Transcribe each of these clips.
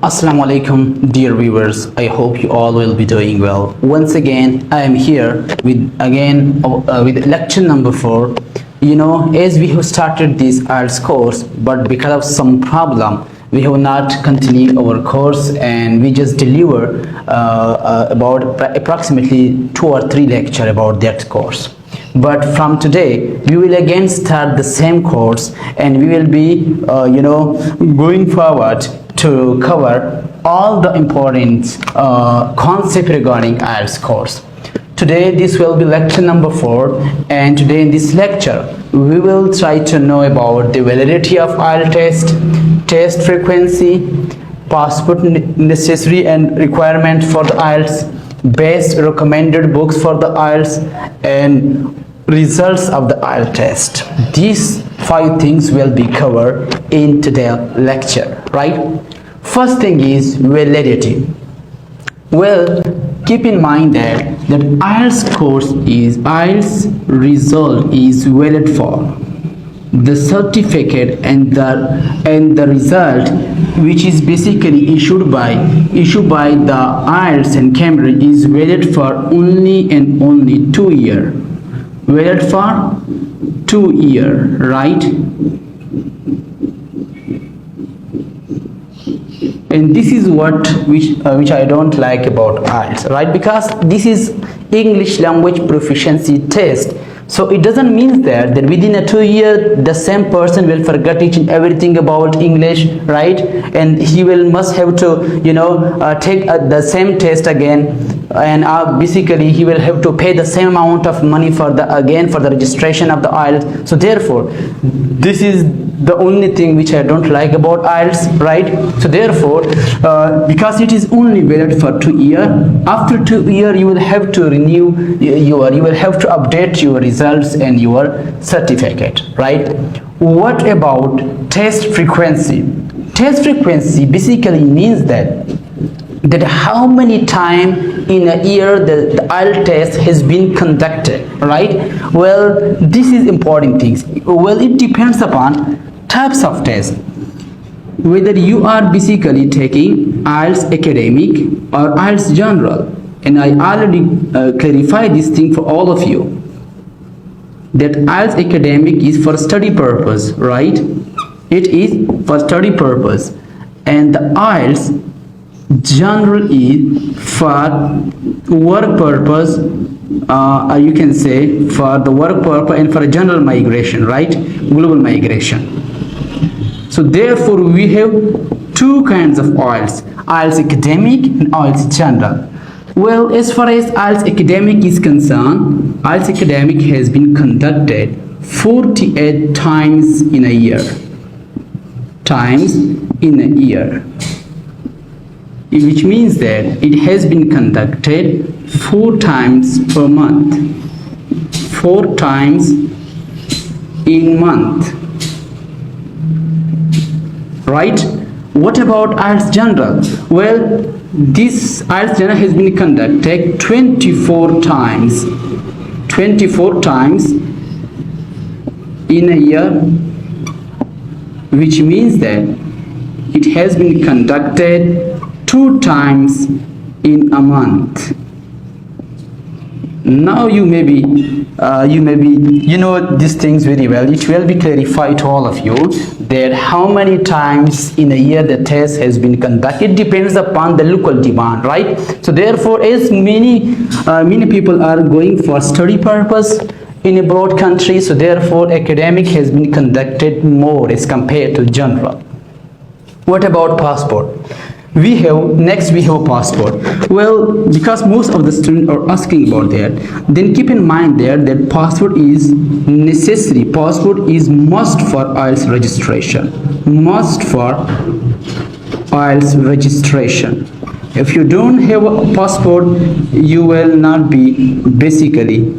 Assalamu alaikum, dear viewers. I hope you all will be doing well. Once again, I am here with lecture number 4. As we have started this IELTS course, but because of some problem, we have not continued our course, and we just deliver about approximately 2 or 3 lecture about that course. But from today we will again start the same course, and we will be going forward to cover all the important concept regarding IELTS course. Today this will be lecture number 4, and today in this lecture we will try to know about the validity of IELTS test frequency, passport necessary and requirement for the IELTS, best recommended books for the IELTS, and results of the IELTS test. These 5 things will be covered in today's lecture, right? First thing is validity. Well, keep in mind that IELTS course is IELTS result is valid for the certificate and the result, which is basically issued by the IELTS and Cambridge, is valid for only and only 2 years. Valid for 2 years, right? And this is which I don't like about IELTS, right? Because this is English language proficiency test. So it doesn't mean that within a 2 year the same person will forget each and everything about English, right? And he must have to take the same test again, and basically he will have to pay the same amount of money for the registration of the IELTS. So therefore this is the only thing which I don't like about IELTS, right? So therefore because it is only valid for 2 years, after 2 years you will have to renew you will have to update your results and your certificate, right? What about test frequency? Test frequency basically means that how many times in a year the IELTS test has been conducted, right? Well, this is important things. Well, it depends upon types of tests, whether you are basically taking IELTS academic or IELTS general. And I already clarified this thing for all of you, that IELTS academic is for study purpose, right? It is for study purpose, and the IELTS general is for work purpose, you can say for the work purpose and for general migration, right? Global migration. So therefore we have 2 kinds of IELTS academic and IELTS general. Well, as far as IELTS academic is concerned, IELTS academic has been conducted 48 times in a year. Which means that it has been conducted 4 times per month. 4 times in month. Right? What about IELTS general? Well, this IELTS general has been conducted 24 times in a year, which means that it has been conducted 2 times in a month. Now you may be these things very well. It will be clarified to all of you that how many times in a year the test has been conducted. It depends upon the local demand, right? So therefore, as many people are going for study purpose in a broad country, so therefore academic has been conducted more as compared to general. What about passport? We have passport. Well, because most of the students are asking about that, then keep in mind there that passport is necessary. Passport is must for IELTS registration. Must for IELTS registration. If you don't have a passport, you will not be basically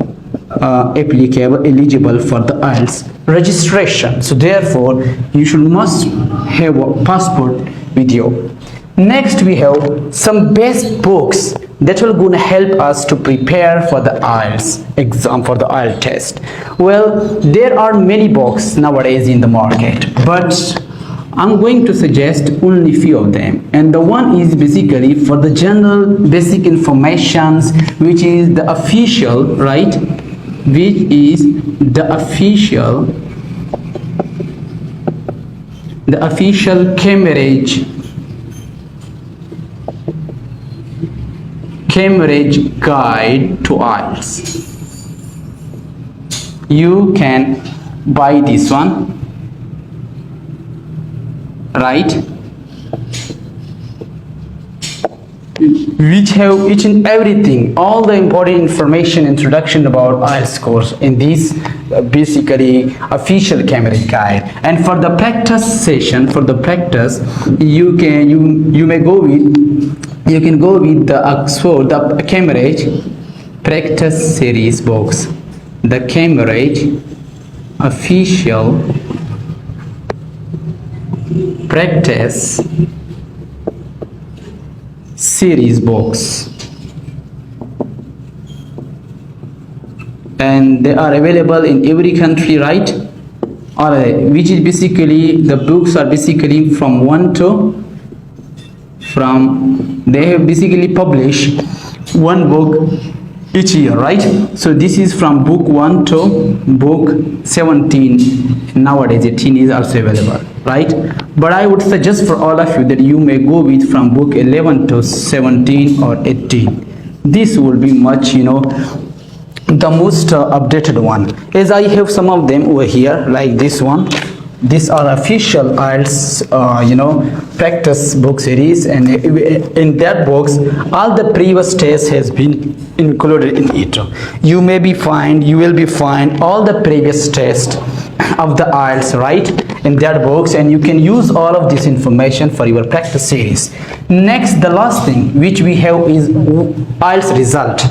eligible for the IELTS registration. So therefore you must have a passport with you. Next we have some best books that will gonna help us to prepare for the IELTS exam, for the IELTS test. Well, there are many books nowadays in the market, but I'm going to suggest only few of them, and the one is basically for the general basic informations, which is the official, right, which is the official Cambridge guide to IELTS. You can buy this one, right, which have each and everything, all the important information, introduction about IELTS course in this basically official Cambridge guide. And for the practice session, for the practice, you can go with the Oxford, the Cambridge practice series books, the Cambridge official practice series books, and they are available in every country, right? Or which is basically, the books are basically from they have basically published one book each year, right? So this is from book 1 to book 17. Nowadays 18 is also available, right? But I would suggest for all of you that you may go with from book 11 to 17 or 18. This will be much, the most updated one, as I have some of them over here, like this one. These are official IELTS practice book series, and in that box all the previous tests has been included in it. You will be find all the previous tests of the IELTS, right, in that box, and you can use all of this information for your practice series. Next, the last thing which we have is IELTS result,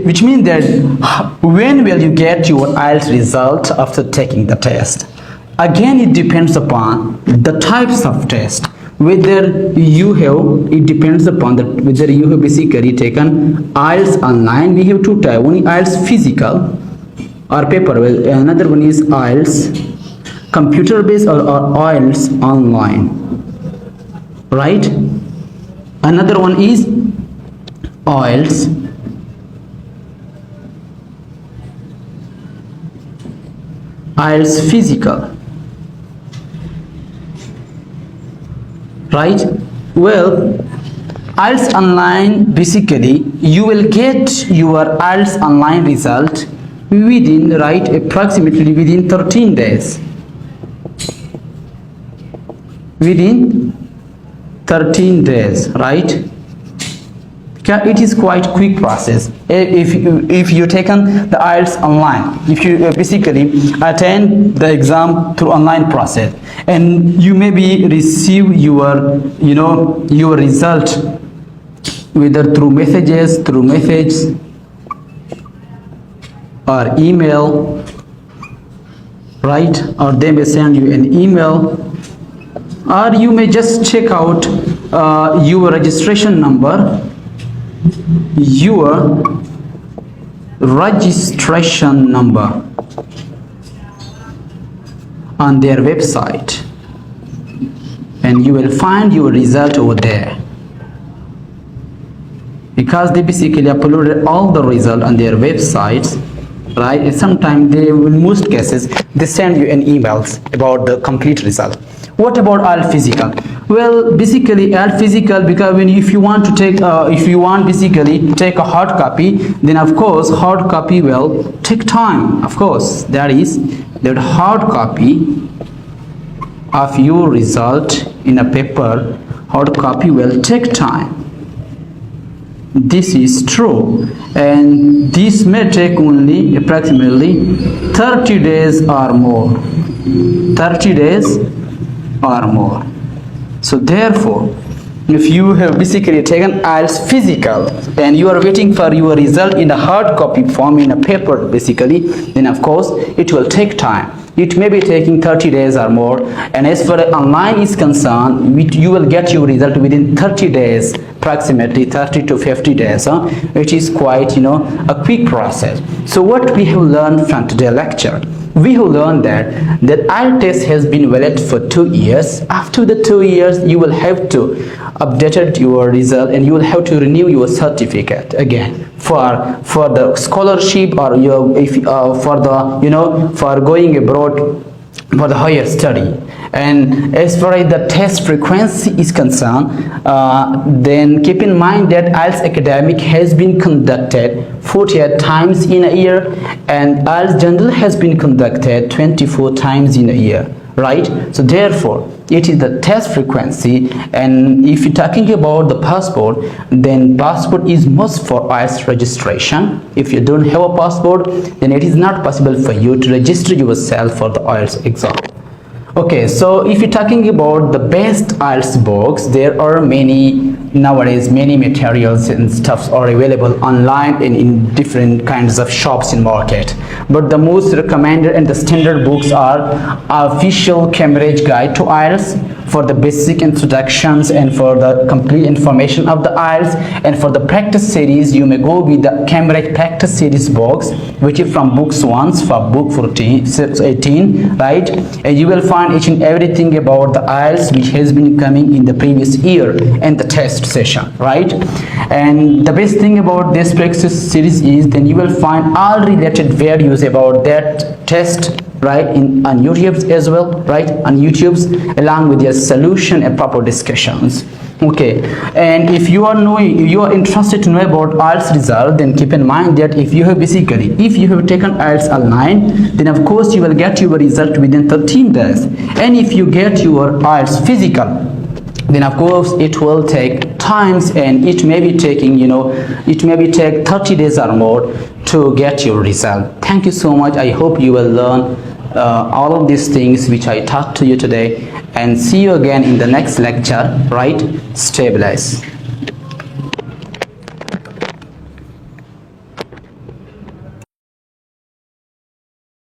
which means that when will you get your IELTS result after taking the test. Again, it depends upon the types of test, whether you have, it depends upon whether you have basically taken IELTS online. We have two types, one is IELTS physical or paper, another one is IELTS computer based or IELTS online, right? Another one is IELTS physical, right? Well, IELTS online, basically you will get your IELTS online result within, right, approximately within 13 days. Within 13 days, right? It is quite quick process if you taken the IELTS online, if you basically attend the exam through online process, and you maybe receive your your result whether through message or email, right? Or they may send you an email, or you may just check out your registration number, on their website, and you will find your result over there, because they basically uploaded all the result on their websites, right? And sometimes they, in most cases, they send you an emails about the complete result. What about IELTS physical? Well, basically IELTS physical, because if you want to take basically take a hard copy, then of course hard copy will take time. Of course, that hard copy of your result in a paper, hard copy will take time. This is true, and this may take only approximately 30 days or more. 30 days or more. So therefore, if you have basically taken IELTS physical and you are waiting for your result in a hard copy form, in a paper basically, then of course it will take time. It may be taking 30 days or more, and as far as online is concerned, you will get your result within 30 days approximately 30 to 50 days, which is quite a quick process. So what we have learned from today's lecture, we have learned that IELTS test has been valid for 2 years. After the 2 years, you will have to update your result and you will have to renew your certificate again for the scholarship, or for the for going abroad for the higher study. And as far as the test frequency is concerned, then keep in mind that IELTS academic has been conducted 48 times in a year, and IELTS general has been conducted 24 times in a year, right? So therefore it is the test frequency. And if you're talking about the passport, then passport is must for IELTS registration. If you don't have a passport, then it is not possible for you to register yourself for the IELTS exam. Okay, so if you're talking about the best IELTS books, there are many nowadays. Many materials and stuffs are available online and in different kinds of shops in market. But the most recommended and the standard books are Official Cambridge Guide to IELTS for the basic introductions and for the complete information of the IELTS. And for the practice series, you may go with the Cambridge practice series books, which is from books 1 for book 18, right? And you will find each and everything about the IELTS which has been coming in the previous year and the test session, right? And the best thing about this practice series is then you will find all related videos about that test, right, on YouTube as well, right, on YouTube, along with your solution and proper discussions. Okay, and if you are interested to know about IELTS result, then keep in mind that if you have taken IELTS online, then of course you will get your result within 13 days. And if you get your IELTS physical, then of course it will take times, and it may be taking it may be take 30 days or more to get your result. Thank you so much. I hope you will learn all of these things which I taught to you today, and see you again in the next lecture, right? Stay blessed.